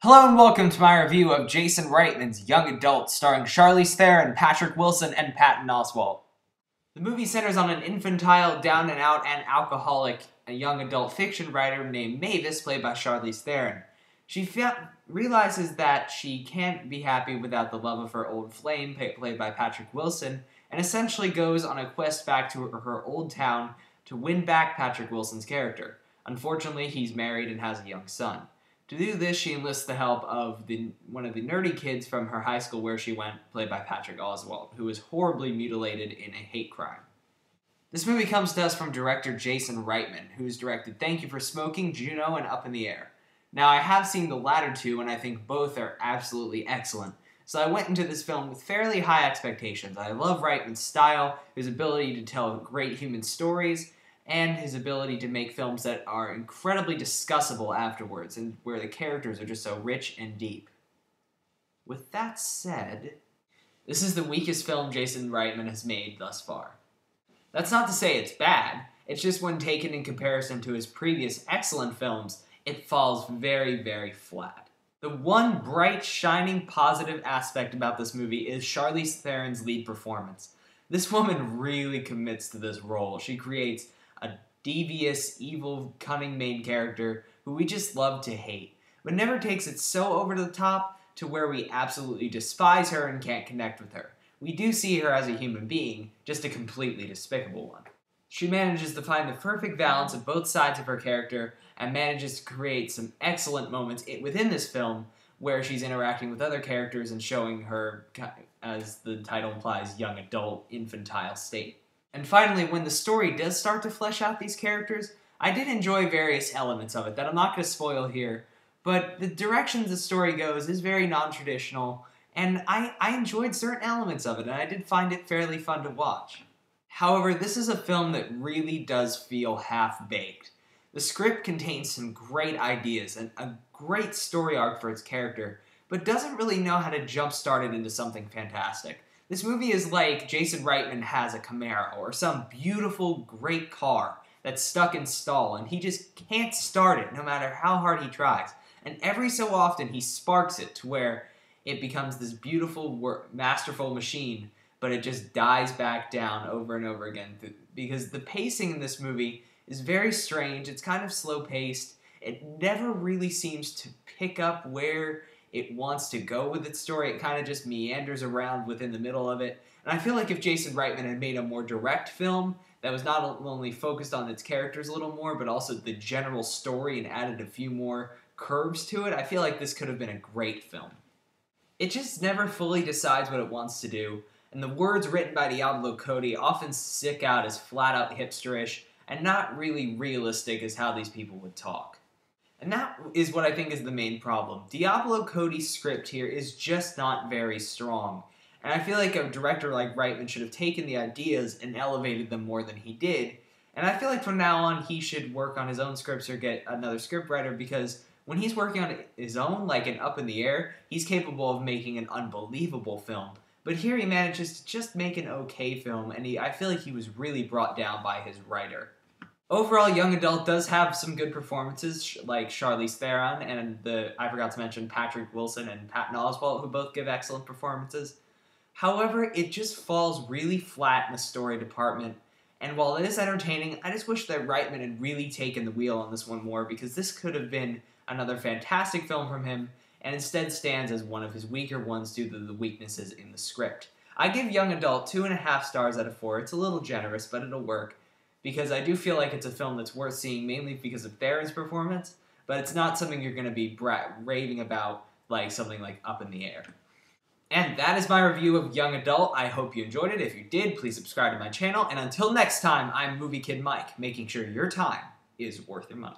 Hello and welcome to my review of Jason Reitman's Young Adult, starring Charlize Theron, Patrick Wilson, and Patton Oswalt. The movie centers on an infantile, down-and-out, and alcoholic young adult fiction writer named Mavis, played by Charlize Theron. She realizes that she can't be happy without the love of her old flame, played by Patrick Wilson, and essentially goes on a quest back to her old town to win back Patrick Wilson's character. Unfortunately, he's married and has a young son. To do this, she enlists the help of one of the nerdy kids from her high school where she went, played by Patrick Oswalt, who was horribly mutilated in a hate crime. This movie comes to us from director Jason Reitman, who's directed Thank You for Smoking, Juno, and Up in the Air. Now, I have seen the latter two, and I think both are absolutely excellent, so I went into this film with fairly high expectations. I love Reitman's style, his ability to tell great human stories, and his ability to make films that are incredibly discussable afterwards, and where the characters are just so rich and deep. With that said, this is the weakest film Jason Reitman has made thus far. That's not to say it's bad, it's just when taken in comparison to his previous excellent films, it falls very, very flat. The one bright, shining, positive aspect about this movie is Charlize Theron's lead performance. This woman really commits to this role. She creates a devious, evil, cunning main character who we just love to hate, but never takes it so over the top to where we absolutely despise her and can't connect with her. We do see her as a human being, just a completely despicable one. She manages to find the perfect balance of both sides of her character and manages to create some excellent moments within this film where she's interacting with other characters and showing her, as the title implies, young adult, infantile state. And finally, when the story does start to flesh out these characters, I did enjoy various elements of it that I'm not going to spoil here, but the direction the story goes is very non-traditional, and I enjoyed certain elements of it, and I did find it fairly fun to watch. However, this is a film that really does feel half-baked. The script contains some great ideas and a great story arc for its character, but doesn't really know how to jumpstart it into something fantastic. This movie is like Jason Reitman has a Camaro or some beautiful, great car that's stuck in stall, and he just can't start it no matter how hard he tries. And every so often he sparks it to where it becomes this beautiful, masterful machine, but it just dies back down over and over again because the pacing in this movie is very strange. It's kind of slow-paced. It never really seems to pick up where it wants to go with its story. It kind of just meanders around within the middle of it. And I feel like if Jason Reitman had made a more direct film that was not only focused on its characters a little more, but also the general story and added a few more curves to it, I feel like this could have been a great film. It just never fully decides what it wants to do, and the words written by Diablo Cody often stick out as flat-out hipsterish and not really realistic as how these people would talk. And that is what I think is the main problem. Diablo Cody's script here is just not very strong. And I feel like a director like Reitman should have taken the ideas and elevated them more than he did. And I feel like from now on he should work on his own scripts or get another scriptwriter, because when he's working on his own, like in Up in the Air, he's capable of making an unbelievable film. But here he manages to just make an okay film, and I feel like he was really brought down by his writer. Overall, Young Adult does have some good performances, like Charlize Theron and I forgot to mention Patrick Wilson and Patton Oswalt, who both give excellent performances. However, it just falls really flat in the story department, and while it is entertaining, I just wish that Reitman had really taken the wheel on this one more, because this could have been another fantastic film from him, and instead stands as one of his weaker ones due to the weaknesses in the script. I give Young Adult 2.5 stars out of 4. It's a little generous, but it'll work, because I do feel like it's a film that's worth seeing mainly because of Theron's performance, but it's not something you're going to be raving about like something like Up in the Air. And that is my review of Young Adult. I hope you enjoyed it. If you did, please subscribe to my channel, and until next time, I'm Movie Kid Mike, making sure your time is worth your money.